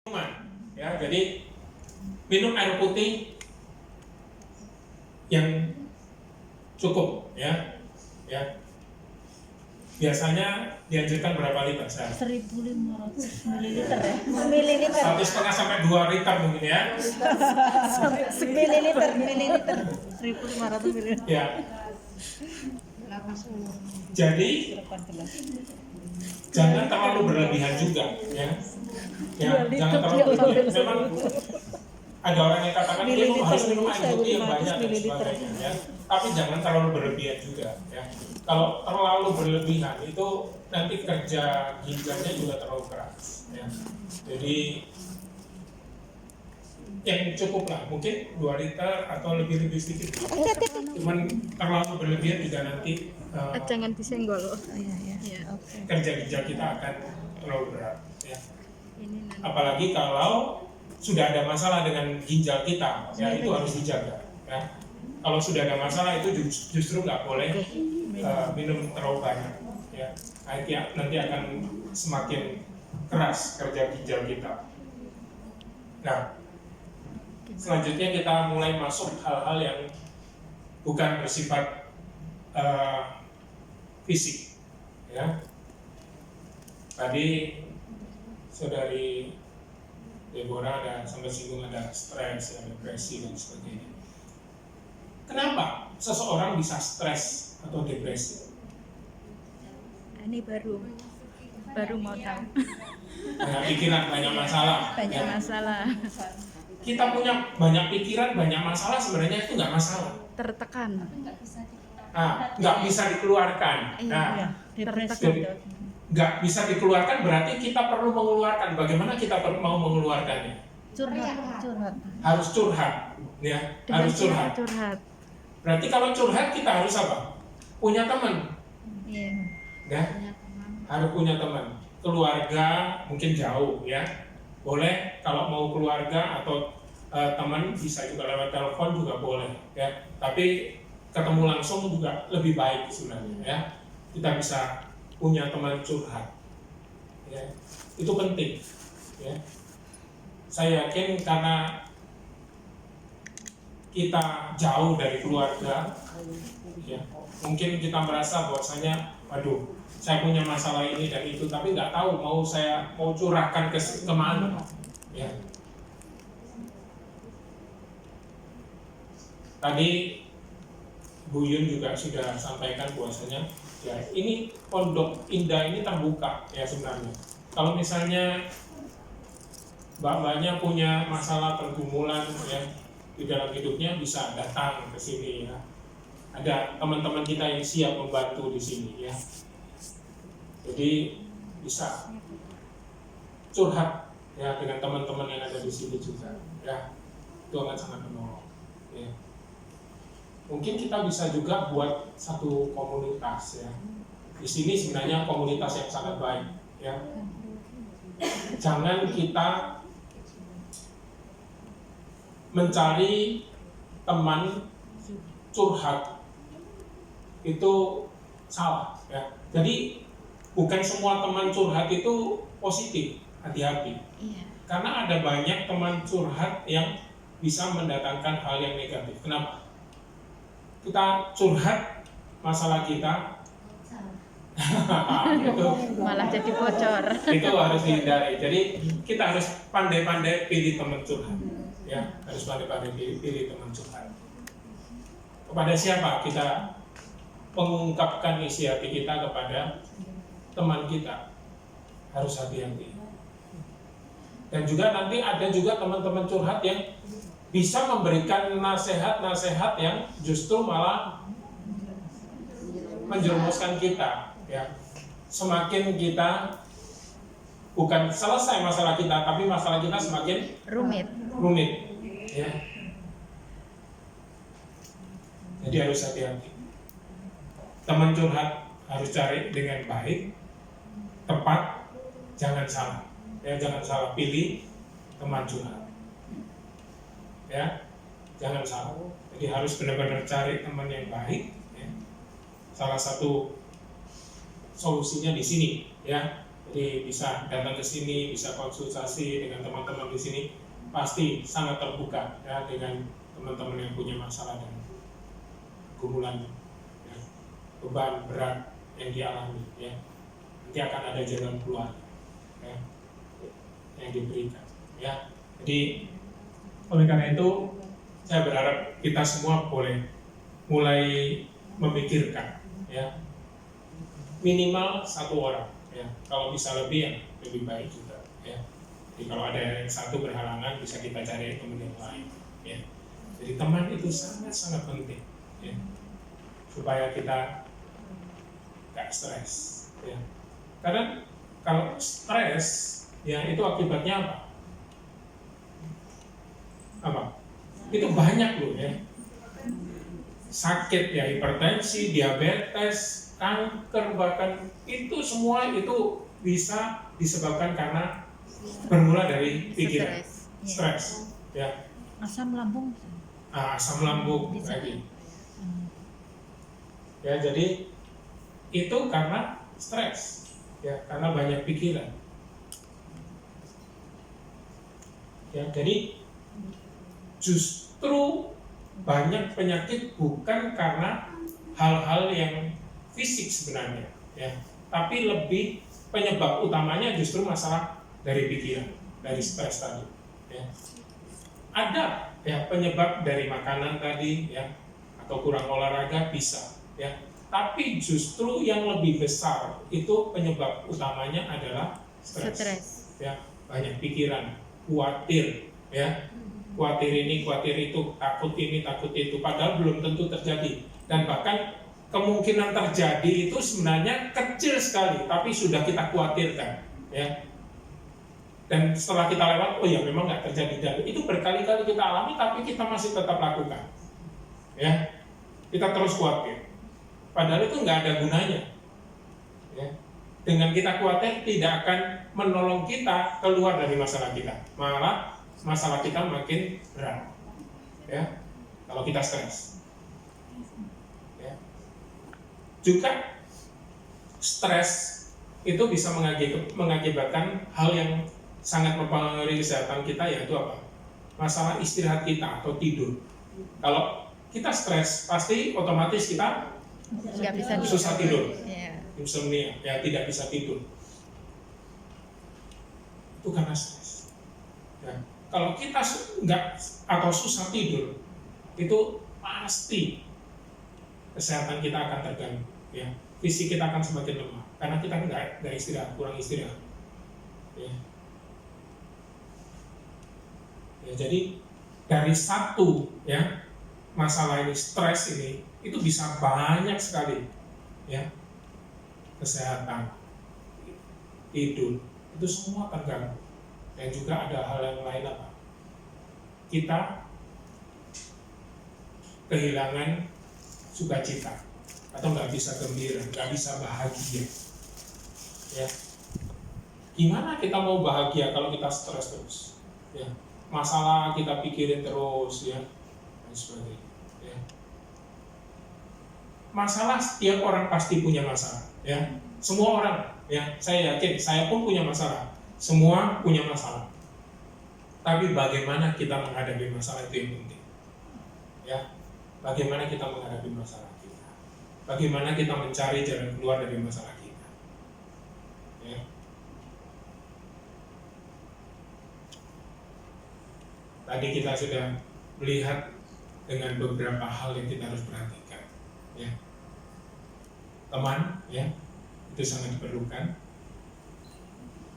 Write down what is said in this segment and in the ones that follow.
minuman, ya. Jadi minum air putih yang cukup, ya. Biasanya dianjurkan berapa liter sehari? 1.500 mililiter ya. Mililiter. 1,5 sampai 2 liter mungkin ya. Mililiter. 1.500 mililiter. Ya. Jadi jangan terlalu berlebihan juga, ya. Jangan terlalu berlebihan. Memang ada orang yang katakan dia harus minum air putih yang banyak dan sebagainya, ya. Tapi jangan terlalu berlebihan juga, ya. Kalau terlalu berlebihan itu nanti kerja ginjalnya juga terlalu keras, ya. Jadi yang cukup lah, mungkin 2 liter atau lebih sedikit. Cuman terlalu berlebihan juga nanti jangan disenggol. kerja ginjal kita akan terlalu berat, ya. Ini nanti. Apalagi kalau sudah ada masalah dengan ginjal kita, ya itu harus dijaga, ya. Kalau sudah ada masalah itu justru nggak boleh minum terlalu banyak, ya. Nanti akan semakin keras kerja ginjal kita. Nah, selanjutnya kita mulai masuk hal-hal yang bukan bersifat fisik, ya. Tadi saudari Deborah ada sampai singgung ada stres, depresi dan sebagainya. Kenapa seseorang bisa stres atau depresi? Ini baru mau tahu. Banyak pikiran, banyak masalah. Banyak masalah. Kita punya banyak pikiran, banyak masalah, sebenarnya itu nggak masalah. Tertekan. Nggak bisa dikeluarkan. Depresi. Nggak bisa dikeluarkan berarti kita perlu mengeluarkan. Bagaimana kita mau mengeluarkannya? Curhat. Harus curhat, ya. Harus curhat. Berarti kalau curhat kita harus apa? Punya teman. Iya. Ya, harus punya teman. Keluarga mungkin jauh, ya. Boleh kalau mau keluarga atau teman bisa juga lewat telepon juga boleh, ya. Tapi ketemu langsung juga lebih baik sebenarnya, ya. Kita bisa punya teman curhat, ya. Itu penting, ya. Saya yakin karena kita jauh dari keluarga, ya, mungkin kita merasa bahwasanya, waduh, saya punya masalah ini dan itu, tapi nggak tahu mau curahkan kemana, ya. Tadi Bu Yun juga sudah sampaikan bahwasanya, ya, ini Pondok Indah ini terbuka, ya, sebenarnya. Kalau misalnya mbak-mbaknya punya masalah pergumulan, ya, di dalam hidupnya bisa datang ke sini, ya. Ada teman-teman kita yang siap membantu di sini, ya. Jadi bisa curhat, ya, dengan teman-teman yang ada di sini juga, ya. Itu akan sangat menolong, ya. Mungkin kita bisa juga buat satu komunitas, ya. Di sini sebenarnya komunitas yang sangat baik, ya. Jangan kita mencari teman curhat itu salah, ya. Jadi bukan semua teman curhat itu positif, hati-hati. Iya. Karena ada banyak teman curhat yang bisa mendatangkan hal yang negatif. Kenapa? Kita curhat masalah kita, itu Malah jadi bocor. itu harus dihindari. Jadi kita harus pandai-pandai pilih teman curhat, ya, harus pandai-pandai pilih teman curhat. Kepada siapa kita mengungkapkan isi hati kita? Kepada teman kita, harus hati-hati. Dan juga nanti ada juga teman-teman curhat yang bisa memberikan nasihat-nasihat yang justru malah menjerumuskan kita, ya. Semakin kita bukan selesai masalah kita, tapi masalah kita semakin rumit, ya. Jadi harus hati-hati. Teman curhat harus cari dengan baik, tepat, jangan salah, ya. Jangan salah pilih teman curhat, ya. Jangan salah. Jadi harus benar-benar cari teman yang baik, ya. Salah satu solusinya di sini, ya. Jadi bisa datang ke sini, bisa konsultasi dengan teman-teman di sini, pasti sangat terbuka ya dengan teman-teman yang punya masalah dan gumulan ya, beban berat yang dialami ya. Nanti akan ada jalan keluar ya, yang diberikan ya. Jadi oleh karena itu saya berharap kita semua boleh mulai memikirkan ya, minimal satu orang ya, kalau bisa lebih ya lebih baik juga ya. Jadi kalau ada yang satu berhalangan bisa kita cari teman yang lain ya. Jadi teman itu sangat-sangat penting ya, supaya kita gak stres ya. Karena kalau stres ya itu akibatnya apa? Apa? Itu banyak loh ya. Sakit ya, hipertensi, diabetes, kanker, bahkan itu semua itu bisa disebabkan karena bermula dari pikiran, stres ya. Asam lambung. Asam lambung lagi ya. Jadi itu karena stres ya, karena banyak pikiran ya. Jadi justru banyak penyakit bukan karena hal-hal yang fisik sebenarnya ya, tapi lebih penyebab utamanya justru masalah dari pikiran, dari stres tadi ya. Ada ya penyebab dari makanan tadi ya, atau kurang olahraga bisa ya, tapi justru yang lebih besar itu penyebab utamanya adalah stres ya. Banyak pikiran, khawatir ya, khawatir ini, khawatir itu, takut ini, takut itu, padahal belum tentu terjadi. Dan bahkan kemungkinan terjadi itu sebenarnya kecil sekali, tapi sudah kita khawatirkan ya. Dan setelah kita lewat, oh ya memang nggak terjadi, dan itu berkali-kali kita alami, tapi kita masih tetap lakukan ya. Kita terus khawatir, padahal itu nggak ada gunanya ya. Dengan kita khawatir tidak akan menolong kita keluar dari masalah kita, malah masalah kita makin berat ya kalau kita stres ya. Juga stres itu bisa mengakibatkan hal yang sangat mempengaruhi kesehatan kita, yaitu apa? Masalah istirahat kita atau tidur. Kalau kita stres pasti otomatis kita Nggak bisa susah tidur ya. insomnia ya, tidak bisa tidur, itu karena stres ya. Kalau kita nggak atau susah tidur, itu pasti kesehatan kita akan terganggu ya, fisik kita akan semakin lemah karena kita nggak istirahat, kurang istirahat ya. Ya, jadi dari satu ya masalah ini, stres ini, itu bisa banyak sekali ya, kesehatan, tidur, itu semua terganggu. Dan juga ada hal yang lain, apa? Kita kehilangan sukacita atau nggak bisa gembira, nggak bisa bahagia ya. Gimana kita mau bahagia kalau kita stres terus ya? Masalah kita pikirin terus ya, dan sebagainya ya. Masalah, setiap orang pasti punya masalah ya, semua orang ya, saya yakin saya pun punya masalah, semua punya masalah. Tapi bagaimana kita menghadapi masalah itu yang penting ya. Bagaimana kita menghadapi masalah kita, bagaimana kita mencari jalan keluar dari masalah kita ya. Tadi kita sudah melihat dengan beberapa hal yang kita harus perhatikan ya. Teman ya, itu sangat diperlukan.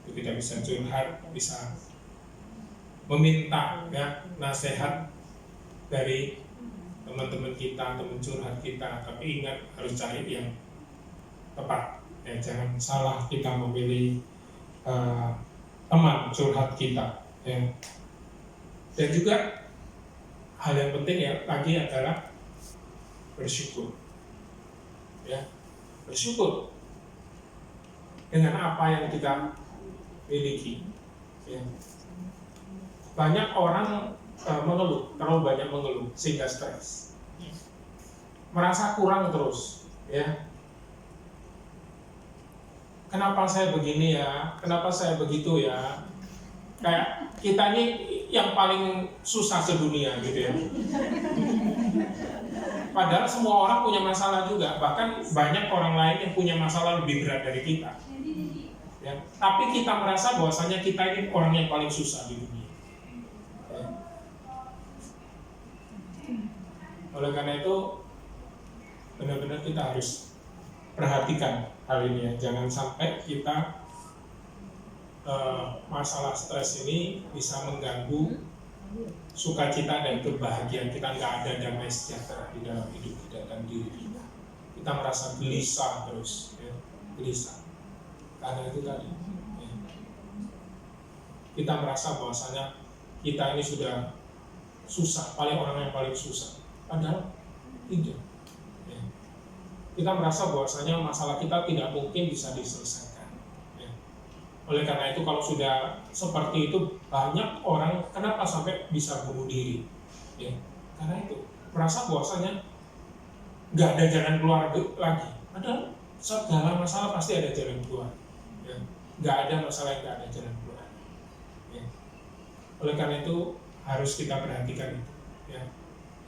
Itu kita bisa curhat, bisa meminta ya nasihat dari teman-teman kita, teman curhat kita. Tapi ingat, harus cari yang tepat ya, jangan salah kita memilih teman curhat kita ya. Dan juga hal yang penting ya lagi adalah bersyukur ya, bersyukur dengan apa yang kita miliki ya. Banyak orang mengeluh, terlalu banyak mengeluh sehingga stres, merasa kurang terus ya. kenapa saya begini ya, kenapa saya begitu ya. Kayak kita ini yang paling susah sedunia gitu ya. Padahal semua orang punya masalah juga, bahkan banyak orang lain yang punya masalah lebih berat dari kita. Ya. Tapi kita merasa bahwasanya kita ini orang yang paling susah di dunia. Ya. Oleh karena itu benar-benar kita harus perhatikan hal ini ya. Jangan sampai kita masalah stres ini bisa mengganggu sukacita dan kebahagiaan kita, nggak ada damai sejahtera di dalam hidup kita dan diri kita. Kita merasa gelisah terus, ya, gelisah. Karena itu tadi, ya. Kita merasa bahwasanya kita ini sudah susah, paling orang yang paling susah. Padahal tidak. Ya. Kita merasa bahwasanya masalah kita tidak mungkin bisa diselesaikan. Oleh karena itu kalau sudah seperti itu, banyak orang kenapa sampai bisa bunuh diri, ya karena itu merasa bahwasanya nggak ada jalan keluar lagi. Padahal segala masalah pasti ada jalan keluar, ya. Nggak ada masalah yang nggak ada jalan keluar, ya. Oleh karena itu harus kita perhatikan itu, ya.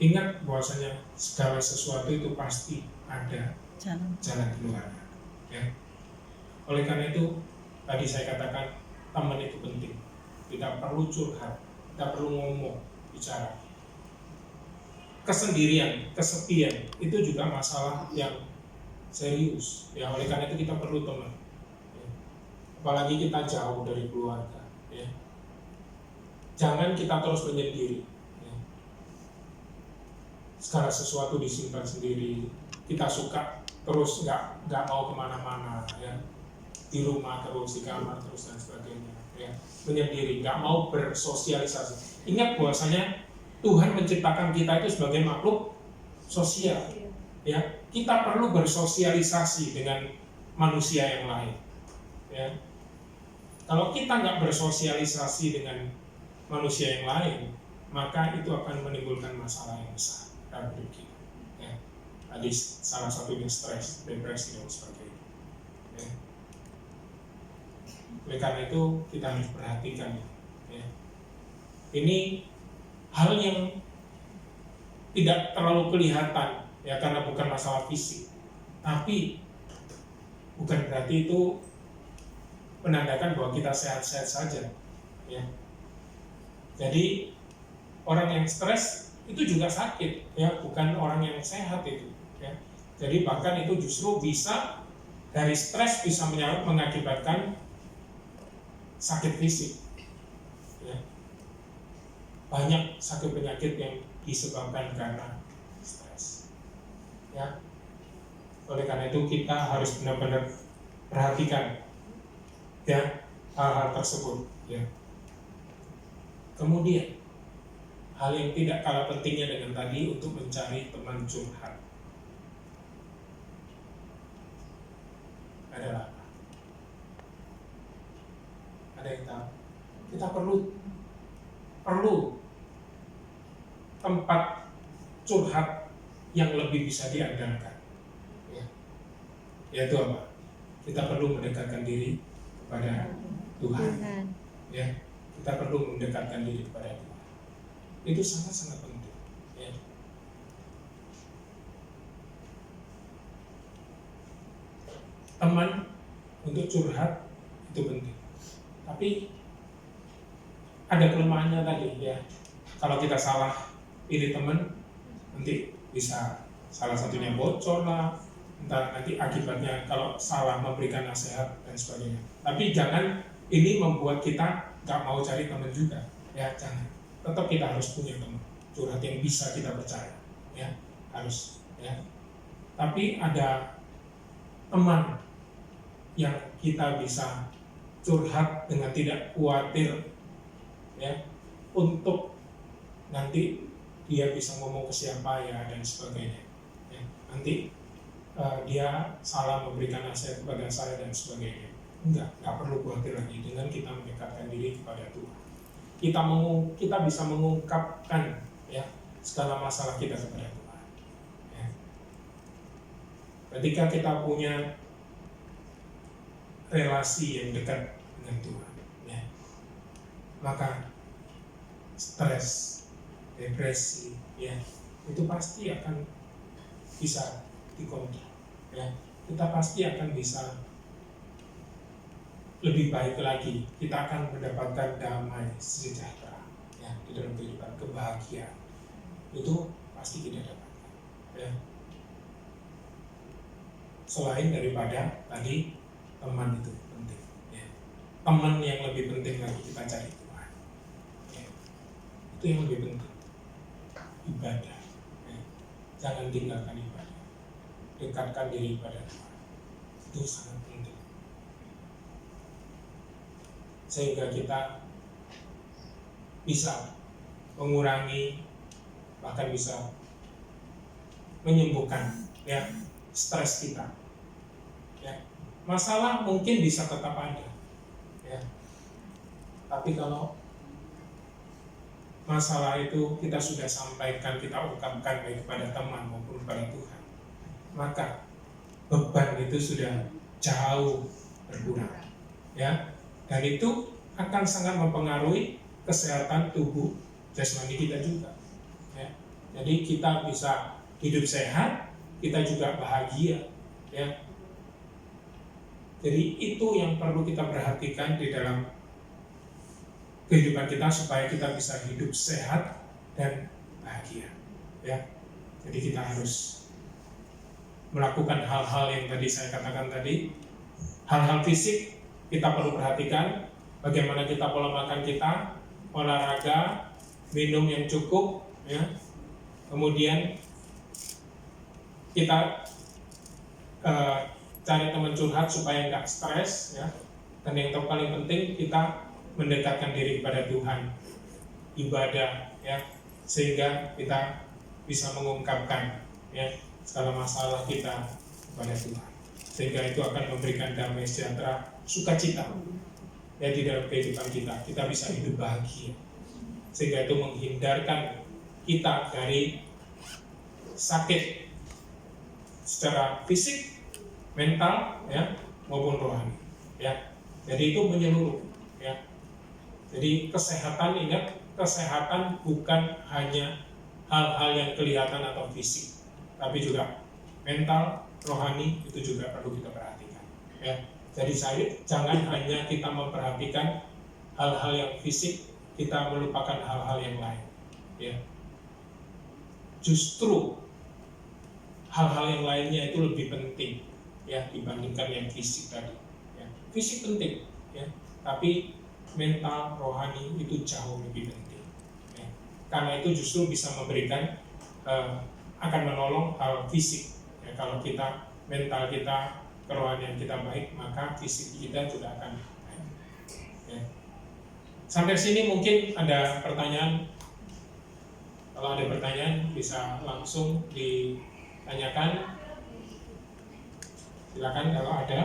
Ingat bahwasanya segala sesuatu itu pasti ada jalan keluar, ya. Oleh karena itu tadi saya katakan teman itu penting. Kita perlu curhat, kita perlu ngomong, bicara. Kesendirian, kesepian itu juga masalah yang serius. Ya, oleh karena itu kita perlu teman. Ya. Apalagi kita jauh dari keluarga. Ya. Jangan kita terus menyendiri. Ya. Segala sesuatu disimpan sendiri. Kita suka terus nggak mau kemana-mana. Ya. Di rumah terus, di kamar terus dan sebagainya, ya. Menyendiri, nggak mau bersosialisasi. Ingat bahwasanya Tuhan menciptakan kita itu sebagai makhluk sosial, ya. Kita perlu bersosialisasi dengan manusia yang lain, ya. Kalau kita nggak bersosialisasi dengan manusia yang lain, maka itu akan menimbulkan masalah yang besar dalam hidup kita, ya. Tadi salah satunya stres, depresi dan sebagainya, ya. Oleh karena itu kita harus perhatikan, ya. Ini hal yang tidak terlalu kelihatan, ya, karena bukan masalah fisik, tapi bukan berarti itu menandakan bahwa kita sehat-sehat saja, ya. Jadi orang yang stres itu juga sakit, ya, bukan orang yang sehat itu, ya. Jadi bahkan itu justru bisa dari stres bisa mengakibatkan sakit fisik, ya. Banyak sakit penyakit yang disebabkan karena stres, ya. Oleh karena itu kita harus benar-benar perhatikan, ya, hal-hal tersebut, ya. Kemudian hal yang tidak kalah pentingnya dengan tadi untuk mencari teman curhat adalah ada yang tahu, kita perlu tempat curhat yang lebih bisa diandalkan, ya. Yaitu apa? Kita perlu mendekatkan diri kepada Tuhan, ya. Kita perlu mendekatkan diri kepada Tuhan. Itu sangat-sangat penting, ya. Teman untuk curhat itu penting. Tapi ada kelemahannya tadi, ya. Kalau kita salah pilih teman, nanti bisa salah satunya bocor lah, entah nanti akibatnya kalau salah memberikan nasihat dan sebagainya. Tapi jangan ini membuat kita nggak mau cari teman juga, ya, jangan. Tetap kita harus punya teman curhat yang bisa kita percaya, ya, harus, ya. Tapi ada teman yang kita bisa curhat dengan tidak khawatir, ya, untuk nanti dia bisa ngomong ke siapa, ya, dan sebagainya, ya. Nanti dia salah memberikan nasihat kepada saya dan sebagainya. Enggak perlu khawatir lagi dengan kita mendekatkan diri kepada Tuhan. Kita bisa mengungkapkan, ya, segala masalah kita kepada Tuhan, ya. Ketika kita punya relasi yang dekat dengan Tuhan, ya, maka stres, depresi, ya, itu pasti akan bisa dikontrol, ya. Kita pasti akan bisa lebih baik lagi. Kita akan mendapatkan damai sejahtera, ya, di dalam kehidupan, kebahagiaan. Itu pasti kita dapatkan, ya. Selain daripada tadi teman itu penting, ya. Teman yang lebih penting lagi kita cari Tuhan, ya. Itu yang lebih penting. Ibadah, ya. Jangan tinggalkan ibadah, dekatkan diri kepada Tuhan. Itu sangat penting, sehingga kita bisa mengurangi, bahkan bisa menyembuhkan, ya, stres kita, ya. Masalah mungkin bisa tetap ada, ya, tapi kalau masalah itu kita sudah sampaikan, kita ungkapkan baik kepada teman maupun kepada Tuhan, maka beban itu sudah jauh berkurang, ya. Dan itu akan sangat mempengaruhi kesehatan tubuh jasmani kita juga, ya. Jadi kita bisa hidup sehat, kita juga bahagia, ya. Jadi itu yang perlu kita perhatikan di dalam kehidupan kita supaya kita bisa hidup sehat dan bahagia, ya. Jadi kita harus melakukan hal-hal yang tadi saya katakan tadi. Hal-hal fisik kita perlu perhatikan, bagaimana kita pola makan kita, olahraga, minum yang cukup, ya. Kemudian kita cari teman curhat supaya nggak stres, ya. Dan yang paling penting kita mendekatkan diri kepada Tuhan, ibadah, ya, sehingga kita bisa mengungkapkan, ya, segala masalah kita kepada Tuhan, sehingga itu akan memberikan damai sejahtera, sukacita, ya, di dalam kehidupan kita. Kita bisa hidup bahagia, sehingga itu menghindarkan kita dari sakit secara fisik, mental, ya, maupun rohani, ya. Jadi itu menyeluruh, ya. Jadi kesehatan, ingat, kesehatan bukan hanya hal-hal yang kelihatan atau fisik, tapi juga mental, rohani, itu juga perlu kita perhatikan, ya. Jadi jangan hanya kita memperhatikan hal-hal yang fisik, kita melupakan hal-hal yang lain, ya. Justru hal-hal yang lainnya itu lebih penting, ya, dibandingkan yang fisik tadi, ya. Fisik penting, ya, tapi mental, rohani itu jauh lebih penting, ya. Karena itu justru bisa memberikan akan menolong hal fisik, ya. Kalau kita mental kita, kerohanian kita baik, maka fisik kita juga akan baik, ya. Sampai sini mungkin ada pertanyaan. Kalau ada pertanyaan bisa langsung ditanyakan, silakan kalau ada.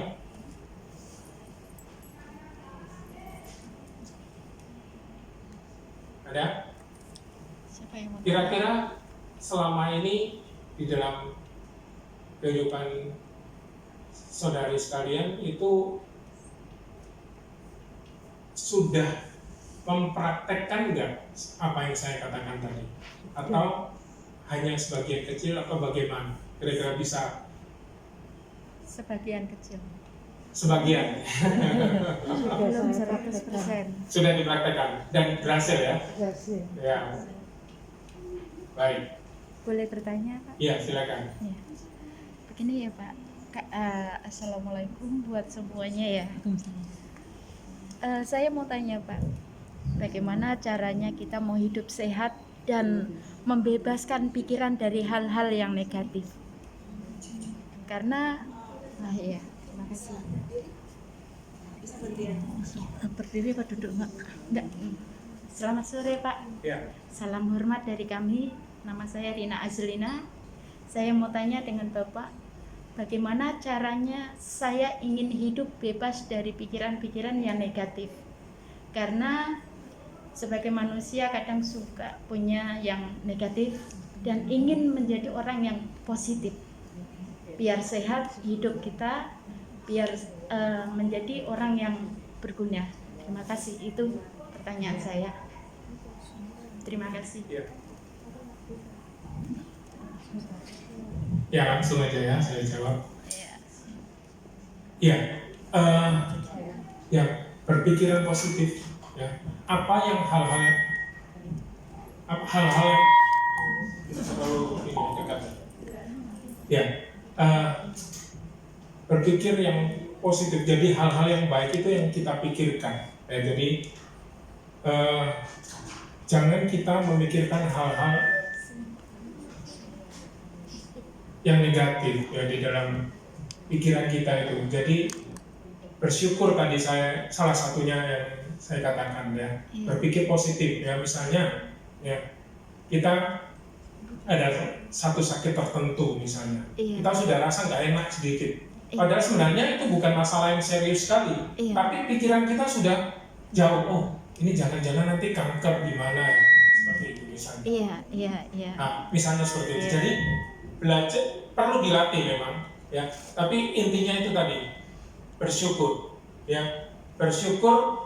Ada? Siapa yang mau? Kira-kira selama ini di dalam kehidupan saudari sekalian itu sudah mempraktekkan nggak apa yang saya katakan tadi? Atau hanya sebagian kecil atau bagaimana? Kira-kira bisa Sebagian kecil. sebagian? Belum 100%. Sudah dipraktekkan dan berhasil, ya? Berhasil. Ya. Baik. Boleh bertanya, Pak? Ya, silakan. Ya. Begini ya, Pak. Assalamualaikum buat semuanya, ya. Saya mau tanya, Pak, bagaimana caranya kita mau hidup sehat dan membebaskan pikiran dari hal-hal yang negatif? Karena, iya, terima kasih. Berdiri apa duduk, Mbak? Enggak. Selamat sore, Pak. Ya. Salam hormat dari kami. Nama saya Rina Azlina. Saya mau tanya dengan Bapak, bagaimana caranya saya ingin hidup bebas dari pikiran-pikiran yang negatif? Karena sebagai manusia kadang suka punya yang negatif dan ingin menjadi orang yang positif. Biar sehat hidup kita, biar menjadi orang yang berguna. Terima kasih, itu pertanyaan saya. Terima kasih. Ya langsung aja ya saya jawab. Ya. Ya, ya berpikiran positif. Ya, apa yang hal-hal yang selalu ini dekat. Ya, berpikir yang positif. Jadi hal-hal yang baik itu yang kita pikirkan. Ya, jadi jangan kita memikirkan hal-hal yang negatif ya di dalam pikiran kita itu. Jadi bersyukur tadi salah satunya yang saya katakan ya, berpikir positif ya, misalnya ya kita ada satu sakit tertentu misalnya, kita sudah rasa nggak enak sedikit, padahal sebenarnya itu bukan masalah yang serius sekali, tapi pikiran kita sudah jauh, oh ini jangan-jangan nanti kanker gimana ya, seperti itu misalnya. Nah, misalnya seperti itu. Jadi belajar perlu dilatih memang ya, tapi intinya itu tadi bersyukur ya, bersyukur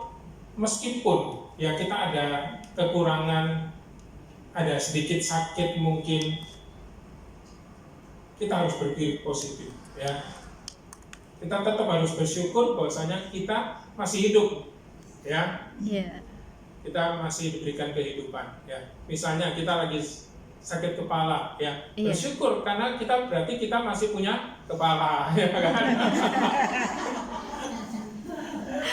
meskipun ya kita ada kekurangan, ada sedikit sakit mungkin, kita harus berpikir positif ya, kita tetap harus bersyukur bahwasanya kita masih hidup ya, kita masih diberikan kehidupan ya. Misalnya kita lagi sakit kepala ya, bersyukur karena berarti kita masih punya kepala ya kan.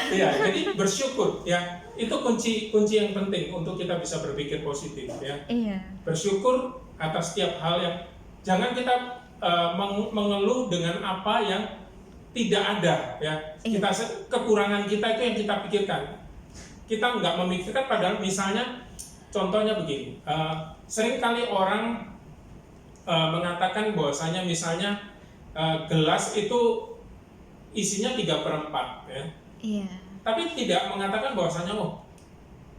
Ya, jadi bersyukur ya, itu kunci yang penting untuk kita bisa berpikir positif ya. Bersyukur atas setiap hal yang, jangan kita mengeluh dengan apa yang tidak ada ya. Kita kekurangan kita itu yang kita pikirkan. Kita nggak memikirkan, padahal misalnya contohnya begini, seringkali orang mengatakan bahwasanya misalnya gelas itu isinya 3/4 ya. Tapi tidak mengatakan bahwasanya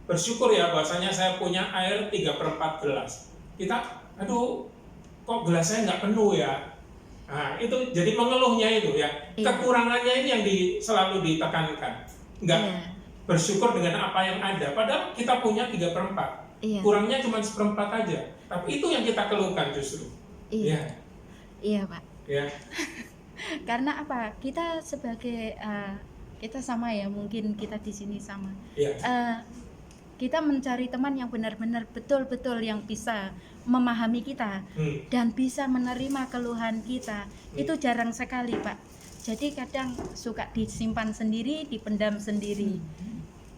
bersyukur ya bahwasanya saya punya air 3/4 gelas. Kita kok gelas saya nggak penuh ya. Nah, itu jadi mengeluhnya itu ya. Kekurangannya ini yang selalu ditekankan. Nggak bersyukur dengan apa yang ada. Padahal kita punya 3/4. Kurangnya cuma 1/4 aja. Tapi itu yang kita keluhkan justru. Iya Pak. Ya. Karena apa? Kita sebagai kita sama ya, mungkin kita di sini sama. Kita mencari teman yang benar-benar betul-betul yang bisa memahami kita dan bisa menerima keluhan kita. Itu jarang sekali Pak. Jadi kadang suka disimpan sendiri, dipendam sendiri.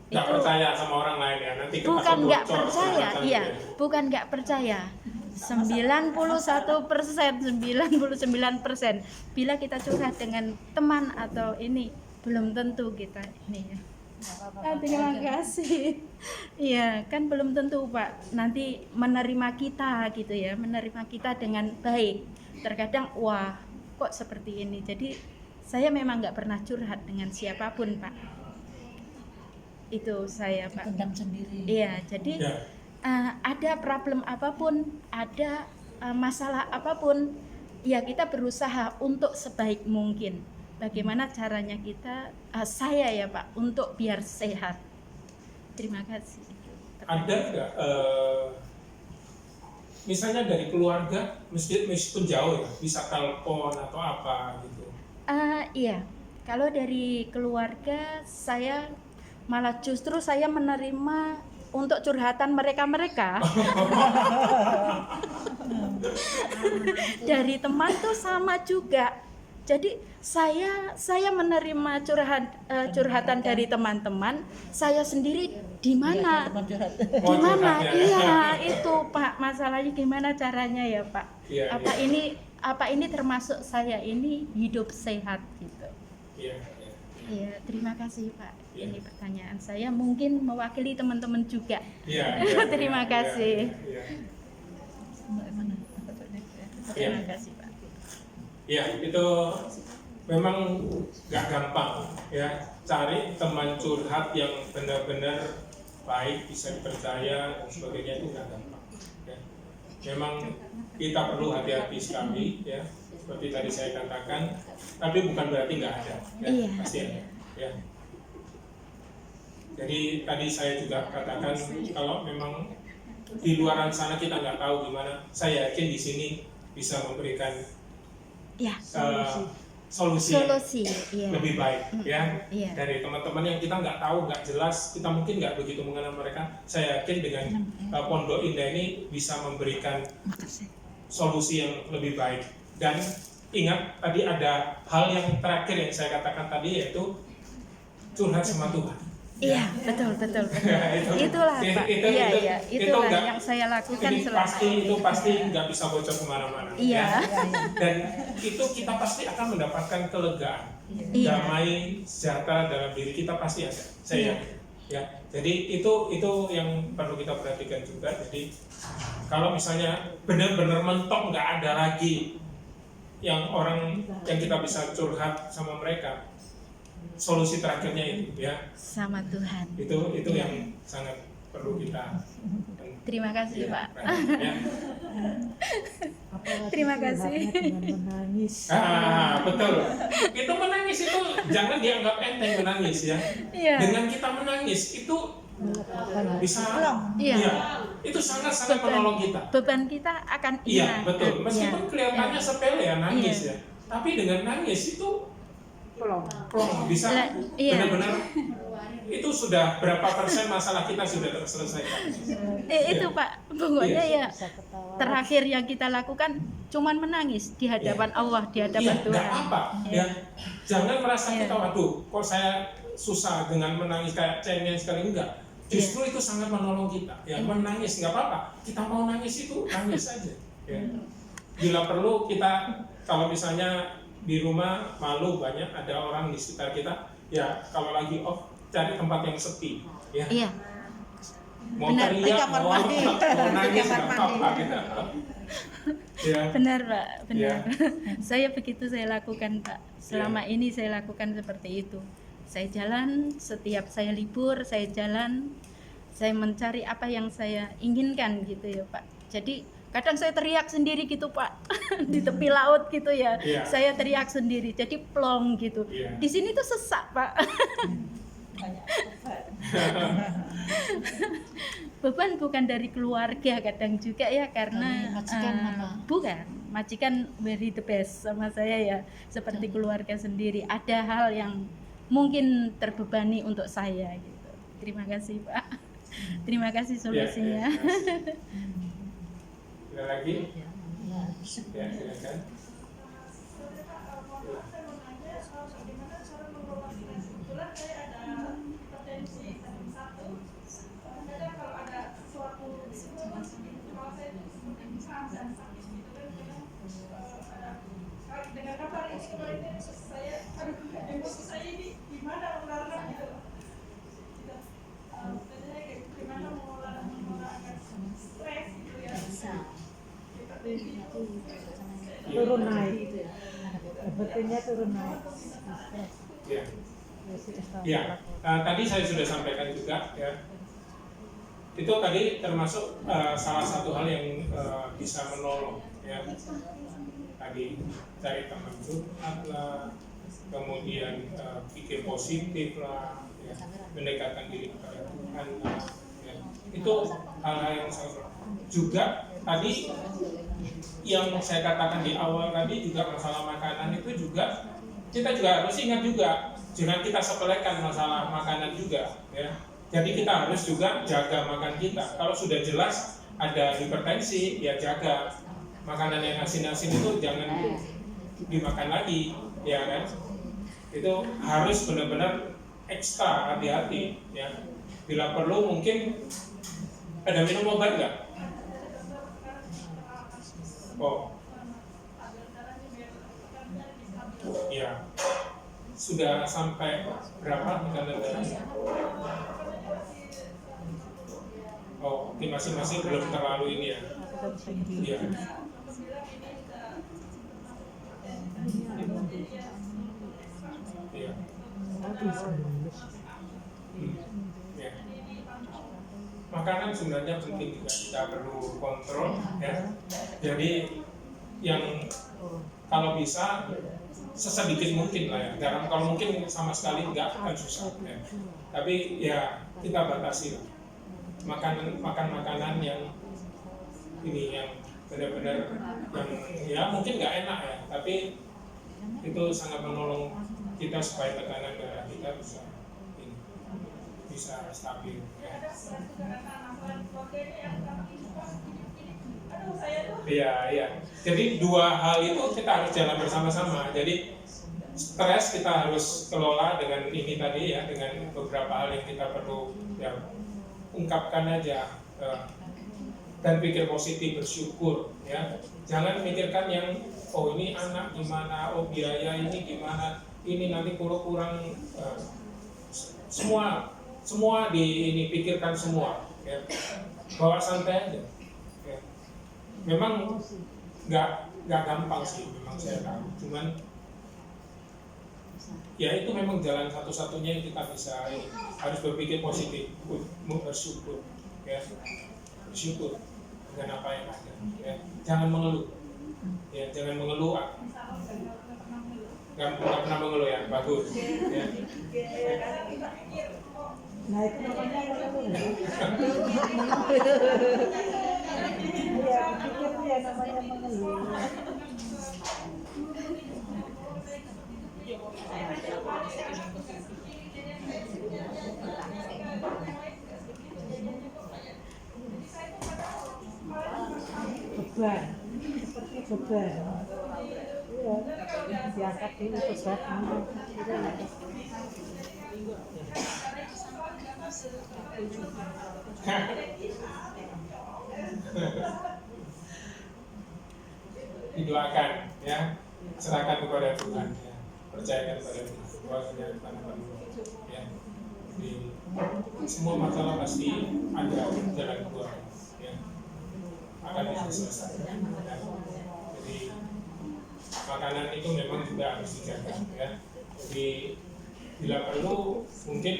Nggak percaya sama orang lain ya, nanti bukan nggak percaya, bukan nggak percaya. 91%, 99% bila kita curhat dengan teman atau ini, belum tentu kita ini ya. Terima kasih. Iya, kan belum tentu Pak nanti menerima kita gitu ya, menerima kita dengan baik. Terkadang wah kok seperti ini. Jadi saya memang nggak pernah curhat dengan siapapun Pak. Itu saya Pak. Pendam sendiri. Iya, jadi ada problem apapun, ada masalah apapun, ya kita berusaha untuk sebaik mungkin. Bagaimana caranya kita, saya ya Pak, untuk biar sehat. Terima kasih. Ada nggak, misalnya dari keluarga, meskipun jauh ya, bisa telepon atau apa gitu? Iya, kalau dari keluarga saya malah justru saya menerima untuk curhatan mereka. Dari teman tuh sama juga. Jadi saya menerima curhatan dari teman-teman, saya sendiri di mana? Di mana? Iya, itu Pak, masalahnya gimana caranya ya Pak? Apa ini termasuk saya ini hidup sehat gitu. Iya, terima kasih Pak. Ini pertanyaan saya mungkin mewakili teman-teman juga. Terima kasih. Terima kasih Pak. Ya, itu memang gak gampang ya, cari teman curhat yang benar-benar baik, bisa dipercaya dan sebagainya, itu gak gampang ya. memang kita perlu hati-hati sekali ya, seperti tadi saya katakan, tapi bukan berarti nggak ada ya, Iya. pasti ada ya. Jadi tadi saya juga katakan kalau memang di luaran sana kita nggak tahu gimana, saya yakin di sini bisa memberikan Ya, solusi yang solusi. Iya. lebih baik ya Iya. dari teman-teman yang kita nggak tahu, nggak jelas, kita mungkin nggak begitu mengenal mereka. Saya yakin dengan Pondok Indah ini bisa memberikan Makasih. solusi yang lebih baik. Dan ingat tadi ada hal yang terakhir yang saya katakan tadi, yaitu curhat sama Tuhan. Iya, betul. Itu- Itulah itu- Pak. itu- Iya, itu- iya. itu Itulah enggak- yang saya lakukan Ini selama itu pasti nggak bisa bocor kemana-mana. Iya. Ya. Dan itu kita pasti akan mendapatkan kelegaan, Iya. damai, sejahtera dalam diri kita pasti ada. Saya Iya. yakin. Ya. Jadi itu yang perlu kita perhatikan juga. Jadi kalau misalnya benar-benar mentok nggak ada lagi yang orang yang kita bisa curhat sama mereka, solusi terakhirnya itu ya. sama Tuhan. Itu yang sangat perlu kita. Terima kasih, Ya, Pak. ya. Apalagi Terima kasih. curhatnya dengan menangis. Betul. Itu menangis itu jangan dianggap enteng menangis ya. Iya. Dengan kita menangis itu Melepaskan bisa, Iya. iya, itu sangat menolong kita. Beban kita akan Iya, hilang. betul. Meskipun Iya. kelihatannya sepele ya nangis Iya. ya, tapi dengan nangis itu plong. bisa Iya. benar-benar itu sudah berapa persen masalah kita sudah terselesaikan. Itu Pak, pokoknya Iya. ya Bisa ketawa. terakhir yang kita lakukan cuman menangis di hadapan Allah, di hadapan Iya, Tuhan. nggak apa. Ya, jangan merasa Iya. kita waduh, kok saya susah dengan menangis kayak cengeng sekali, enggak. Justru itu sangat menolong kita. Ya, menangis nggak apa-apa. Kita mau nangis itu nangis saja. Ya. Bila perlu kita kalau misalnya di rumah malu banyak ada orang di sekitar kita, ya kalau lagi off cari tempat yang sepi. Ya. Iya. Mau Benar. teriak, Kamar mau mandi. mau nangis Kamar nggak apa-apa gitu. Ya. Benar Pak, benar. Iya. Saya begitu saya lakukan Pak. Selama ini saya lakukan seperti itu. Saya jalan, setiap saya libur, saya jalan, saya mencari apa yang saya inginkan gitu ya Pak. Jadi kadang saya teriak sendiri gitu Pak, di tepi laut gitu ya. Iya. Saya teriak sendiri, jadi plong gitu. Iya. Di sini tuh sesak Pak. Beban bukan dari keluarga kadang juga ya, karena Dari majikan apa? bukan, majikan very the best sama saya ya, seperti keluarga sendiri. Ada hal yang mungkin terbebani untuk saya gitu. Terima kasih Pak. Terima kasih solusinya. Ada lagi? Ya, silakan. Dengan kabar ini kemarin saya, emosi saya ini gimana mengeluarkan gitu loh. Sebenarnya kayak gimana mengeluarkan stres gitu ya. Turun naik. Sepertinya turun naik. Ya. Stres. Ya, tadi saya sudah sampaikan juga ya. Itu tadi termasuk salah satu hal yang bisa menolong ya. Tadi cari teman curhat lah, kemudian pikir positif lah, ya. Mendekatkan diri kepada Tuhan lah, ya. Itu hal-hal yang sangat juga tadi yang saya katakan di awal tadi juga masalah makanan itu juga kita juga harus ingat juga, jangan kita sepelekan masalah makanan juga ya. Jadi kita harus juga jaga makan kita. Kalau sudah jelas ada hipertensi, ya jaga makanan yang asin-asin itu jangan dimakan lagi, ya kan? Itu harus benar-benar ekstra hati-hati ya. Bila perlu mungkin ada minum obat nggak? Oh, ya. Sudah sampai berapa tekanan darahnya? Oh, di masing-masing belum terlalu ini ya. Iya. Iya. Ya. makanan sebenarnya penting juga, kita perlu kontrol ya. Jadi yang kalau bisa sesedikit mungkin lah ya, garam kalau mungkin sama sekali enggak kan susah ya. Tapi ya kita batasi lah, makan makanan yang ini yang benar-benar yang ya mungkin nggak enak ya, tapi itu sangat menolong kita supaya tekanan darah kita bisa stabil ya. Iya. Jadi dua hal itu kita harus jalan bersama-sama. Jadi stres kita harus kelola dengan ini tadi ya, dengan beberapa hal yang kita perlu ya, ungkapkan aja dan pikir positif, bersyukur ya. Jangan mikirkan yang oh ini anak gimana, oh biaya ini gimana, ini nanti kurang semua ini pikirkan semua ya. Bawa santai aja ya. Memang nggak gampang sih, memang saya tahu, cuman ya itu memang jalan satu-satunya yang kita bisa harus berpikir positif, bersyukur ya, bersyukur dengan apa yang ada ya. Jangan mengeluh ya, jangan mengeluh, nggak pernah mengeluh ya, bagus ya. Nah itu namanya mengeluh. Iya, pikir tuh ya namanya mengeluh. Beban, seperti beban. Iya, diangkat dulu beban. Didoakan ya, serahkan kepada Tuhan ya, percayakan kepada Tuhan bahwasanya ya. Jadi semua masalah pasti ada jalan keluar ya, akan bisa selesai ya. Jadi makanan itu memang juga harus dijaga ya. Jadi bila perlu mungkin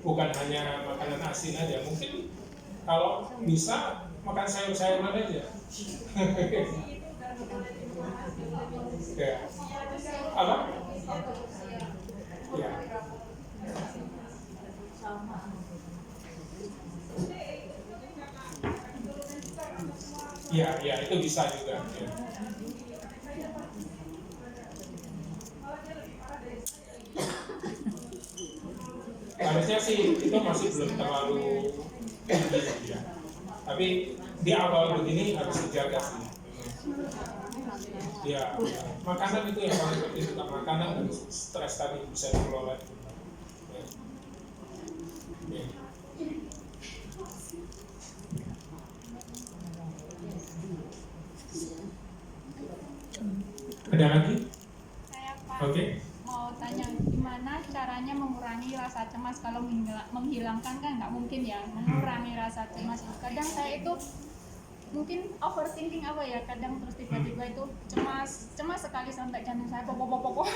bukan hanya makanan asin aja, mungkin kalau bisa makan sayur-sayuran aja. Ya. Apa? Ya. Ya, itu bisa juga. Ya. Harusnya sih itu masih belum terlalu tinggi ya. Tapi di awal begini harus dijaga sih. Ya, makanan itu yang paling penting, juga makanan dan stres tadi bisa dikelola. Ya. Ya. Ada lagi? Saya Pak Oke. mau tanya gimana caranya mengurangi rasa cemas. Kalau menghilangkan kan nggak mungkin ya, mengurangi rasa cemas. Kadang saya itu mungkin overthinking apa ya, kadang terus tiba-tiba itu cemas sekali sampai jantung saya pokok.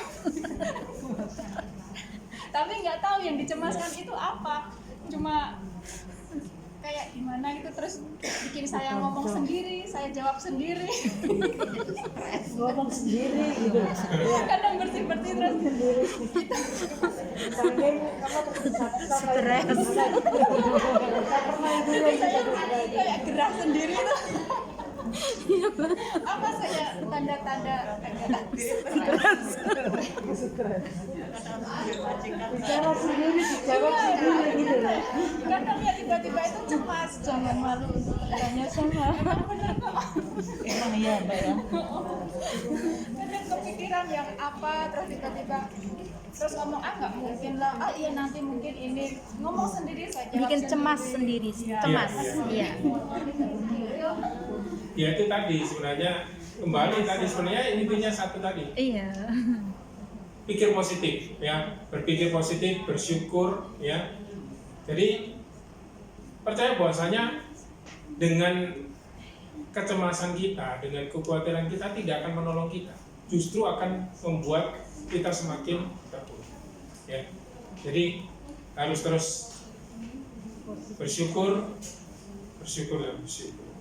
Tapi nggak tahu yang dicemaskan itu apa, cuma kayak gimana gitu, terus bikin saya ngomong sendiri, saya jawab sendiri. Ngomong sendiri gitu. Kadang bersih-bersih terus Saking stres. jadi saya kayak gerah sendiri tuh. Apa saya tanda-tanda Bicara sendiri, dijawab sendiri gitu loh. kadang ya tiba-tiba itu cemas. Jangan malu untuk bertanya sama. Emang iya Mbak ya. Kadang kepikiran yang apa, terus tiba-tiba terus ngomong nggak mungkin lah, iya nanti mungkin ini, ngomong sendiri saya jawab Bikin cemas sendiri. sendiri, cemas. Iya. Ya itu tadi sebenarnya kembali tadi sebenarnya intinya satu tadi. Iya. Pikir positif ya, berpikir positif, bersyukur ya. Jadi percaya bahwasanya dengan kecemasan kita, dengan kekhawatiran kita tidak akan menolong kita, justru akan membuat kita semakin terpuruk ya. Jadi harus terus bersyukur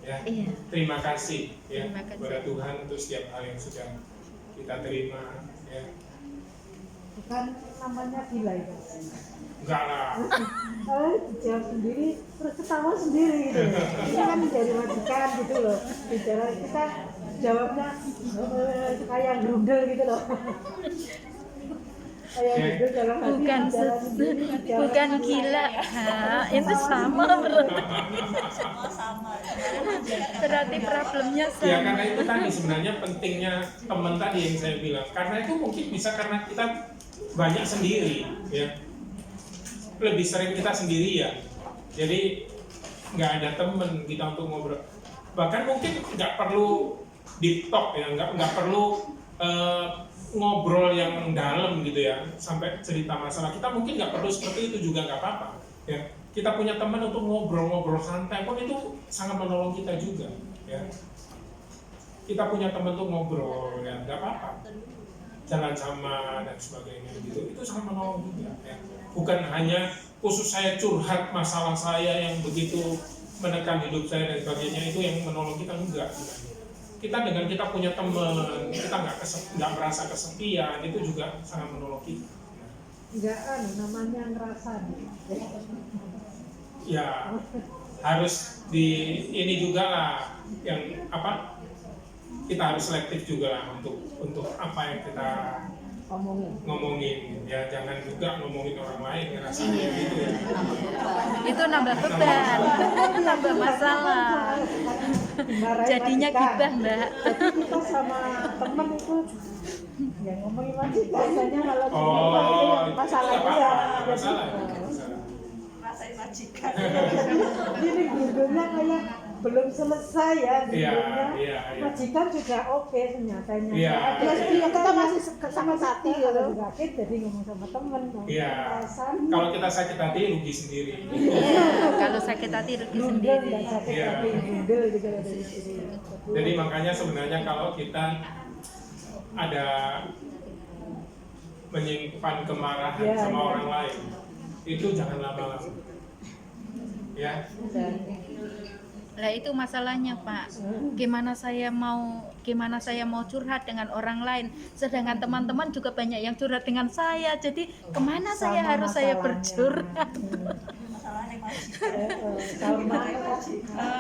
ya. Iya. Terima kasih ya Terima kasih. kepada Tuhan untuk setiap hal yang sudah kita terima ya. Bukan namanya gila itu. Enggak lah. Dijawab sendiri, terus ketawa sendiri gitu. Ini kan dari majikan gitu loh. Bicara kita jawabnya kayak grundel gitu loh. Kayak grundel dalam hati. Bukan bicara sendiri, bicara bukan sendiri. gila. Itu sama berarti. Berarti problemnya Ya sama. karena itu tadi sebenarnya pentingnya teman tadi yang saya bilang. Karena itu mungkin bisa karena kita banyak sendiri ya. Lebih sering kita sendirian. Jadi nggak ada teman kita untuk ngobrol. Bahkan mungkin nggak perlu deep talk ya, nggak perlu ngobrol yang dalam gitu ya, sampai cerita masalah. Kita mungkin nggak perlu seperti itu juga nggak apa-apa. Ya, kita punya teman untuk ngobrol-ngobrol santai pun itu sangat menolong kita juga. Ya, kita punya teman untuk ngobrol ya, nggak apa-apa. Jalan sama dan sebagainya gitu, itu sangat menolong juga. Ya. Bukan hanya khusus saya curhat masalah saya yang begitu menekan hidup saya dan sebagainya, itu yang menolong kita enggak. Kita dengan kita punya teman, kita nggak merasa kesepian, itu juga sangat menolong kita. Enggak namanya ngerasa nih. Ya harus di ini juga lah, yang apa? Kita harus selektif juga lah untuk apa yang kita ngomongin. Ya jangan juga ngomongin orang lain rasanya gitu ya. Itu nambah beban, nambah masalah. Dimarahin Jadinya majikan. gibah, Mbak. Jadi kita sama temen itu ya ngomongin majikan biasanya kalau Oh, masalah itu nggak dia. apa-apa, nggak masalah. Nggak masalah. Rasain majikan. Jadi gundulnya kayak belum selesai ya Iya, gundulnya. iya. Majikan juga oke senyatanya. Iya. Ya, kita masih sakit hati kalau sakit jadi ngomong sama temen. Iya. Perasaan Kalau kita sakit hati rugi sendiri. Kalau sakit hati rugi gundul sendiri. dan sakit Iya. hati gundul juga dari sini. Jadi makanya sebenarnya kalau kita ada menyimpan kemarahan Ya, sama ya. orang lain, itu jangan lama-lama. Ya, Lah itu masalahnya, Pak. Gimana saya mau curhat dengan orang lain, sedangkan teman-teman juga banyak yang curhat dengan saya. Jadi kemana saya Sama harus saya masalahnya. bercurhat? Masalahnya majikan. Sama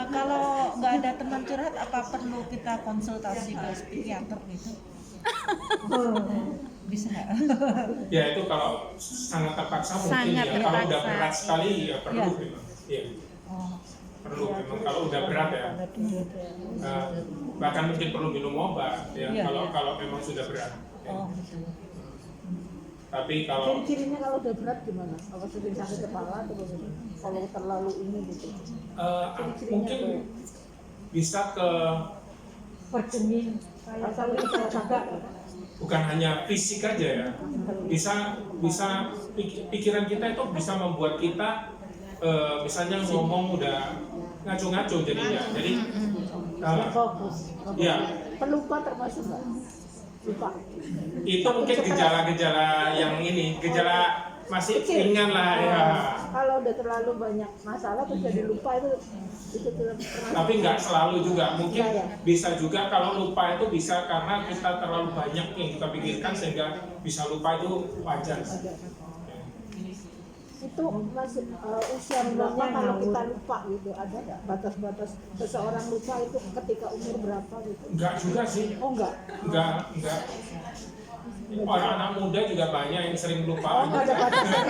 Kalau nggak ada teman curhat, apa perlu kita konsultasi ke psikiater gitu? Bisa nggak? ya itu kalau sangat terpaksa mungkin Sangat ya. Kalau udah terpaksa, berat sekali ya perlu Ya. memang. Iya, Oh, perlu memang kalau udah berat ya. Bahkan mungkin perlu minum obat ya. Iya, Kalau iya. kalau memang sudah berat. Ya. oh gitu. Tapi kalau ciri-cirinya kalau udah berat gimana? Apa sering sakit kepala atau bagaimana? Kalau terlalu ini gitu. mungkin bisa ke Percemin asal kita jaga. bukan hanya fisik aja ya, bisa pikiran kita itu bisa membuat kita misalnya ngomong udah ngaco-ngaco jadinya. Jadi Fokus. ya Pelupa termasuk nggak? Lupa. itu mungkin gejala-gejala yang ini, gejala masih Kecil. ringan lah ya. Kalau udah terlalu banyak masalah terus jadi lupa itu termasuk. Tapi nggak selalu juga, mungkin Iya, ya. bisa juga kalau lupa itu bisa karena kita terlalu banyak yang kita pikirkan sehingga bisa lupa, itu wajar. Itu masih usia berapa kalau kita lupa gitu, ada nggak batas-batas seseorang lupa itu ketika umur berapa gitu? Enggak juga sih. Oh enggak. Enggak. Orang-anak muda juga banyak yang sering lupa. Oh nggak ada batasnya.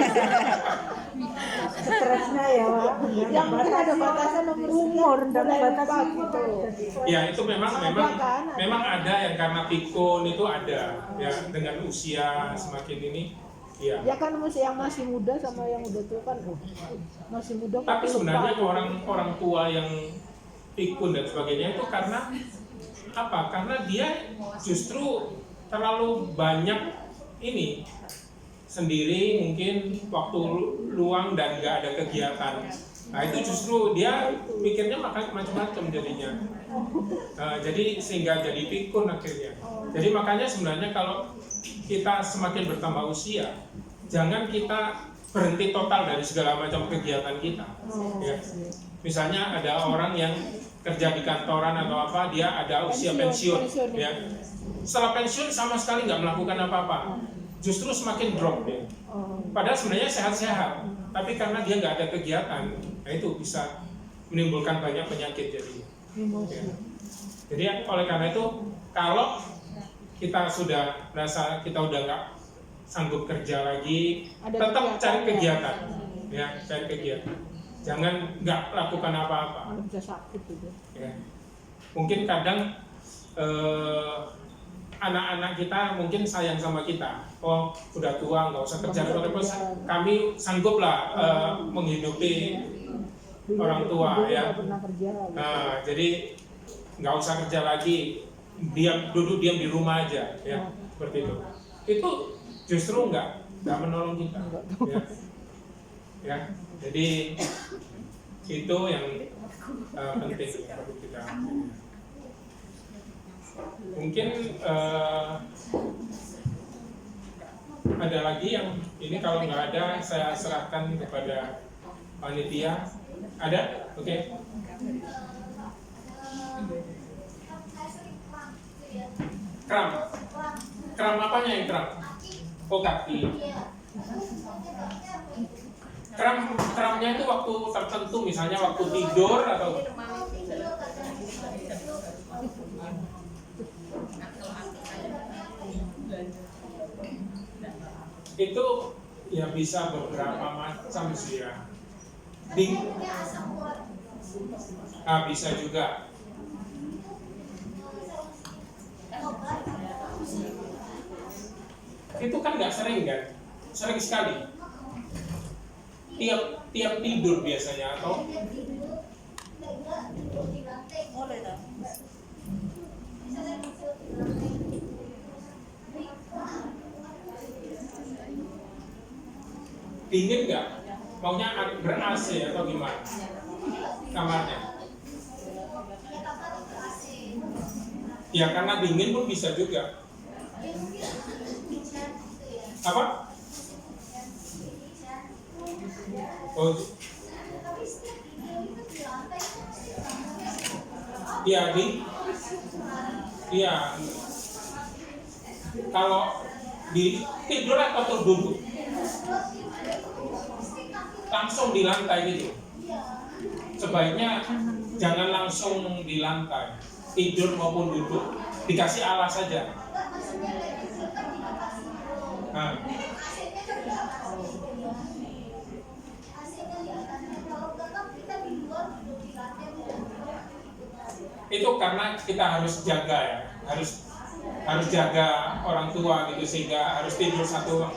Stresnya ya Pak. Yang penting ada batasan umur dan batas gitu. Ya itu memang ada yang karena pikun itu ada ya, dengan usia semakin ini. Ya. Ya kan yang masih muda sama yang udah tua kan masih muda. Tapi lupa. sebenarnya orang tua yang pikun dan sebagainya itu karena apa? Karena dia justru terlalu banyak ini sendiri, mungkin waktu luang dan nggak ada kegiatan. Nah itu justru dia pikirnya macam-macam jadinya. Jadi sehingga jadi pikun akhirnya. Jadi makanya sebenarnya kalau kita semakin bertambah usia, jangan kita berhenti total dari segala macam kegiatan kita. Ya. Misalnya ada orang yang kerja di kantoran atau apa, dia ada usia pensiun. Ya. Setelah pensiun sama sekali nggak melakukan apa-apa, justru semakin drop dia. Padahal sebenarnya sehat-sehat, tapi karena dia nggak ada kegiatan, nah itu bisa menimbulkan banyak penyakit jadinya. Ya. Jadi oleh karena itu, kalau kita sudah merasa kita udah nggak sanggup kerja lagi, tetap cari kegiatan, ya cari kegiatan. Jangan nggak lakukan apa-apa. Bisa sakit gitu. Ya. Mungkin kadang anak-anak kita mungkin sayang sama kita. Oh, udah tua, nggak usah kerja terus. Kami sanggup lah menghidupi orang tua, ya. Nah, jadi nggak usah kerja lagi, duduk diam di rumah aja, ya, seperti itu. Itu justru nggak menolong kita, ya. Ya, jadi itu yang penting perlu kita. Mungkin ada lagi yang ini, kalau nggak ada saya serahkan kepada panitia. Ada? Oke. Kram apanya yang kram? Oh, kaki. Kramnya itu waktu tertentu, misalnya waktu tidur atau itu ya bisa beberapa macam sih ya. Bisa juga. Itu kan nggak sering kan? Sering sekali. Tiap tidur biasanya, atau dingin nggak? Maunya ber-AC atau gimana? Kamarnya? Ya karena dingin pun bisa juga. Apa? Oh, iya iya. Kalau di tidur atau duduk, langsung di lantai gitu. Sebaiknya jangan langsung di lantai, tidur maupun duduk, dikasih alas saja. Nah. Itu karena kita harus jaga ya, harus jaga orang tua gitu, sehingga harus tidur satu.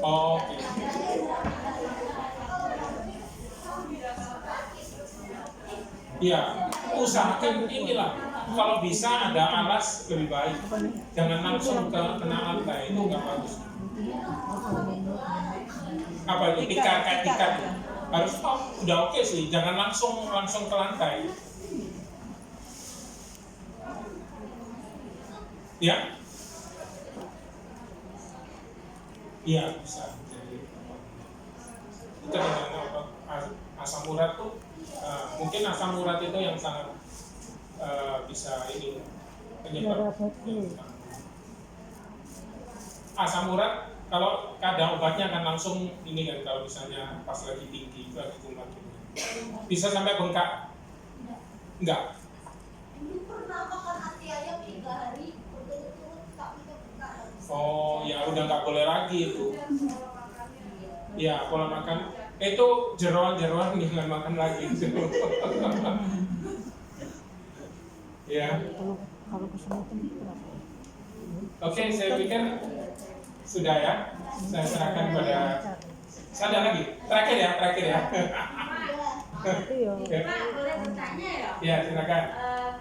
Oh, okay. Ya, usahakan inilah. Kalau bisa ada alas lebih baik. Jangan langsung kena lantai, itu nggak bagus. Apa itu tikat? Harus udah oke sih. Jangan langsung ke lantai. Ya? Iya bisa. Jadi, itu dengan asam urat tuh. Mungkin asam urat itu yang sangat bisa ini penyebab. Asam urat kalau kadang obatnya akan langsung ini kan, kalau misalnya pas lagi tinggi, lagi kumat gitu. Bisa sampai bengkak? Enggak. Ini pernah makan hati ayam 3 hari berturut-turut tapi bengkak. Oh ya udah nggak boleh lagi itu. Ya pola makan itu jeroan jangan makan lagi. Ya. Kalau kesemutan berapa? Oke, saya pikir sudah ya. Saya serahkan pada. Ada lagi? Terakhir ya. Iya. Pak, boleh bertanya ya? Ya, silakan.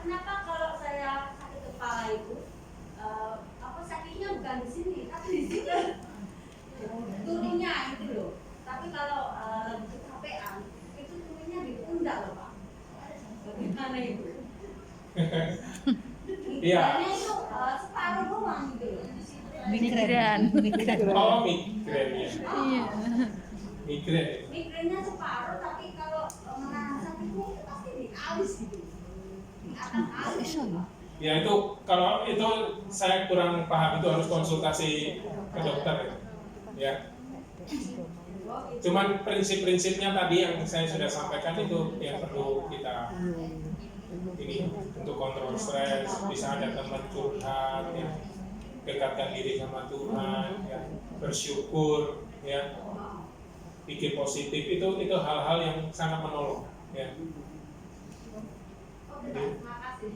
Kenapa kalau saya sakit kepala itu, sakitnya bukan di sini, tapi di sini turunnya itu loh. Tapi kalau lagi kecapean, itu turunnya di pundak loh Pak. Bagaimana itu? Iya. migrainya itu separuh doang gitu loh. Migran. Oh, migrain ya. Iya. Migrain. Migrainnya separuh, tapi kalau menahan sakitnya itu pasti di alis gitu, di atas alis. Ya itu kalau itu saya kurang paham, itu harus konsultasi ke dokter ya. Cuman prinsip-prinsipnya tadi yang saya sudah sampaikan itu yang perlu kita ini untuk kontrol stres, bisa ada teman curhat ya, dekatkan diri sama Tuhan ya, bersyukur ya, pikir positif, itu hal-hal yang sangat menolong ya. Terima kasih.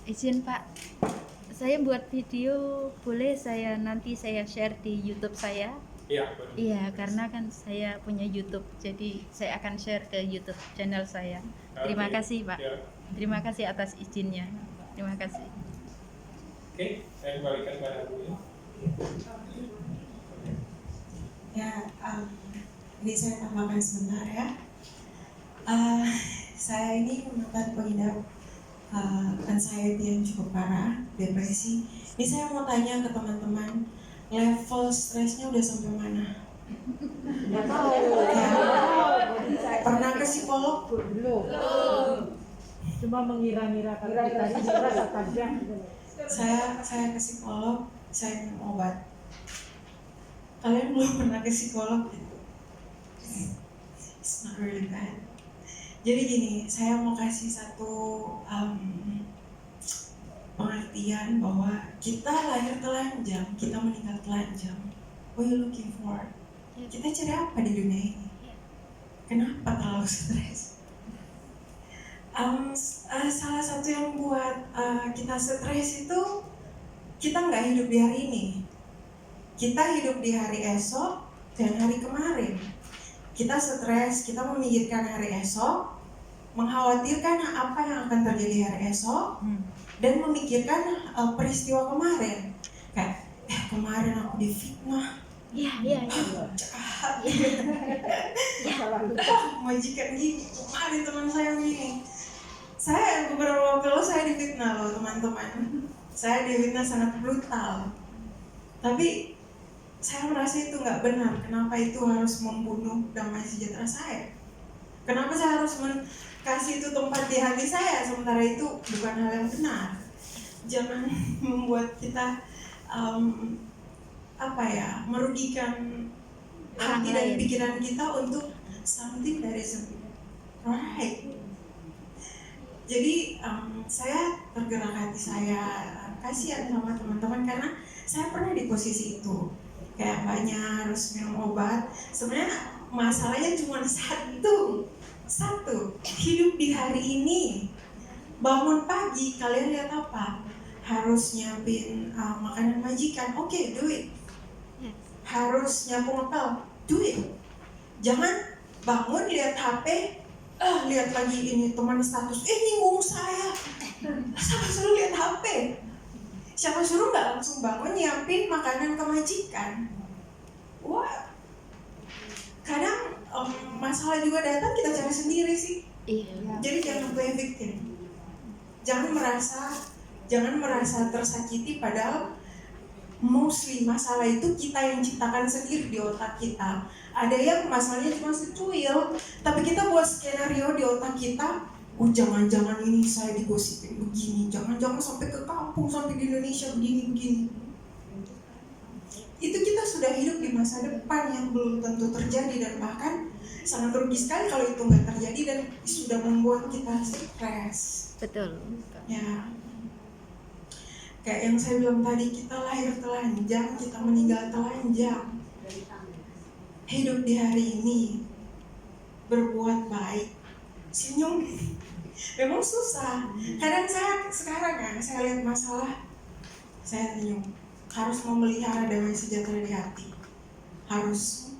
Izin Pak, saya buat video, boleh nanti saya share di YouTube saya? Iya, benar. Iya, karena kan saya punya YouTube, jadi saya akan share ke YouTube channel saya. Terima Oke. kasih Pak. Ya. Terima kasih atas izinnya. Terima kasih. Oke, saya kembalikan pada Bu ya. Ya, ini saya tambahkan sebentar ya. Saya ini mantan pengidap anxiety yang cukup parah, depresi. Ini saya mau tanya ke teman-teman, level stresnya udah sampai mana? Nggak tahu. Ya. Pernah ke psikolog? Belum. Cuma mengira-ngira kalau kita ini merasa tajam. Saya ke psikolog, saya minum obat. Kalian belum pernah ke psikolog? It's not really bad. Jadi gini, saya mau kasih satu pengertian bahwa kita lahir telanjang, kita meninggal telanjang. What are you looking for? Kita cari apa di dunia ini? Kenapa terlalu stres? Salah satu yang buat kita stres itu kita nggak hidup di hari ini. Kita hidup di hari esok dan hari kemarin. Kita stres, kita memikirkan hari esok, mengkhawatirkan apa yang akan terjadi hari esok, dan memikirkan peristiwa kemarin. Kayak, kemarin aku difitnah, Iya. jahat, Salah lupa. majikan gini, kemarin teman saya gini. Saya beberapa waktu lalu saya difitnah loh teman-teman. Saya difitnah sangat brutal. Tapi saya merasa itu nggak benar. Kenapa itu harus membunuh damai sejahtera saya? Kenapa saya harus kasih itu tempat di hati saya, sementara itu bukan hal yang benar? Jangan membuat kita merugikan hati dan pikiran kita untuk something that isn't right. Jadi saya tergerak hati saya, kasihan sama teman-teman karena saya pernah di posisi itu. Kayak mbaknya harus minum obat. Sebenarnya masalahnya cuma satu, hidup di hari ini. Bangun pagi, kalian lihat apa? Harus nyiapin makanan majikan, oke, do it. Harus nyapu ngepel, do it. Jangan bangun lihat HP, lihat lagi ini teman status, nyinggung saya. Siapa suruh lihat HP? Siapa suruh nggak langsung bangun nyiapin makanan ke majikan? Wah, kadang masalah juga datang kita cari sendiri sih. Iya. Jadi jangan play victim. Jangan merasa tersakiti, padahal mostly masalah itu kita yang ciptakan sendiri di otak kita. Ada yang masalahnya cuma secuil, tapi kita buat skenario di otak kita. Jangan-jangan ini saya digosipin begini, jangan-jangan sampai ke kampung, sampai di Indonesia begini. Itu kita sudah hidup di masa depan yang belum tentu terjadi, dan bahkan sangat rugi sekali kalau itu nggak terjadi dan sudah membuat kita stres. Betul. Ya, kayak yang saya bilang tadi, kita lahir telanjang, kita meninggal telanjang. Hidup di hari ini, berbuat baik, senyum. Memang susah. Kadang saya lihat masalah, saya senyum. Harus memelihara damai sejahtera di hati. Harus.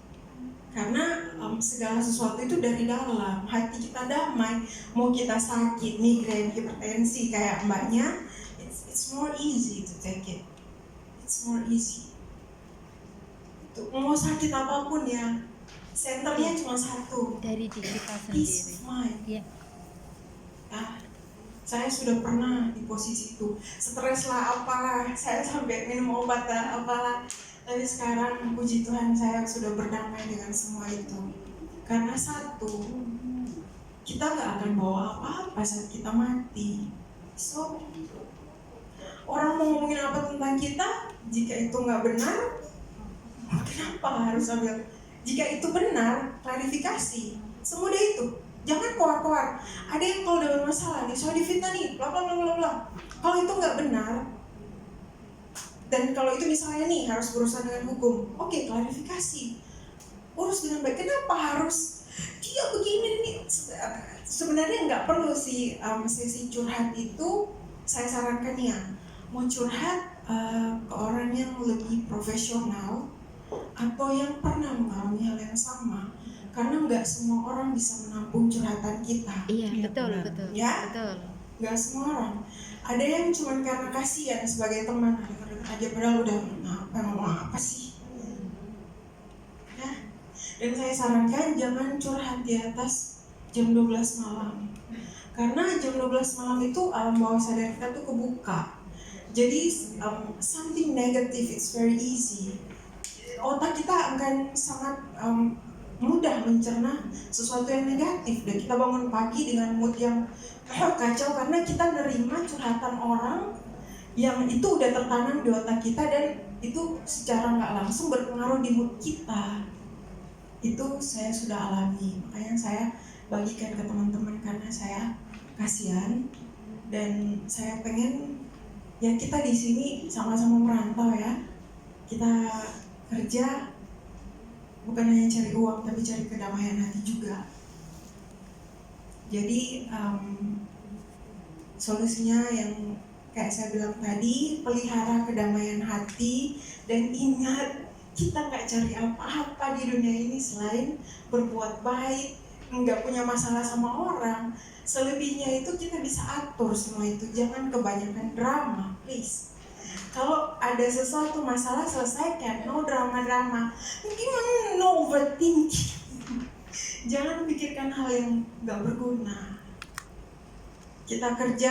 Karena segala sesuatu itu dari dalam. Hati kita damai. Mau kita sakit, migrain, hipertensi kayak mbaknya, it's more easy to take it. It's more easy. Mau sakit apapun ya, senternya cuma satu. Dari diri kita Peace sendiri. of mind. Iya. Ah, Saya sudah pernah di posisi itu, stres lah apalah, saya sampai minum obat lah apalah. Tapi sekarang puji Tuhan saya sudah berdamai dengan semua itu. Karena satu, kita nggak akan bawa apa-apa saat kita mati. So, orang mau ngomongin apa tentang kita, jika itu nggak benar, kenapa harus ambil? Jika itu benar, klarifikasi. Semudah itu. Jangan koar-koar. Ada yang kalau dalam masalah nih, soal difitnah nih, bla bla bla bla bla. Kalau itu nggak benar, dan kalau itu misalnya nih harus berurusan dengan hukum, oke, klarifikasi. Urus dengan baik. Kenapa harus dia begini nih? Sebenarnya nggak perlu sih sesi curhat itu. Saya sarankan ya, mau curhat ke orang yang lebih profesional atau yang pernah mengalami hal yang sama. Karena nggak semua orang bisa menampung curhatan kita. Iya, Iya, betul, benar. betul. Ya? Betul. Nggak semua orang. Ada yang cuma karena kasihan sebagai teman, aja padahal udah ngomong apa sih? Ya. Dan saya sarankan jangan curhat di atas jam 12 malam. Karena jam 12 malam itu alam bawah sadar kita tuh kebuka. Jadi something negative is very easy. Otak kita akan sangat mudah mencerna sesuatu yang negatif, dan kita bangun pagi dengan mood yang kacau karena kita nerima curhatan orang yang itu udah tertanam di otak kita, dan itu secara nggak langsung berpengaruh di mood kita. Itu saya sudah alami, makanya saya bagikan ke teman-teman karena saya kasihan dan saya pengen ya kita di sini sama-sama merantau ya, kita kerja bukan hanya cari uang tapi cari kedamaian hati juga. Jadi solusinya yang kayak saya bilang tadi, pelihara kedamaian hati dan ingat kita nggak cari apa-apa di dunia ini selain berbuat baik, nggak punya masalah sama orang. Selebihnya itu kita bisa atur semua itu, jangan kebanyakan drama, please. Kalau ada sesuatu masalah selesaikan, no drama-drama. Gimana no overthinking? Jangan pikirkan hal yang gak berguna. Kita kerja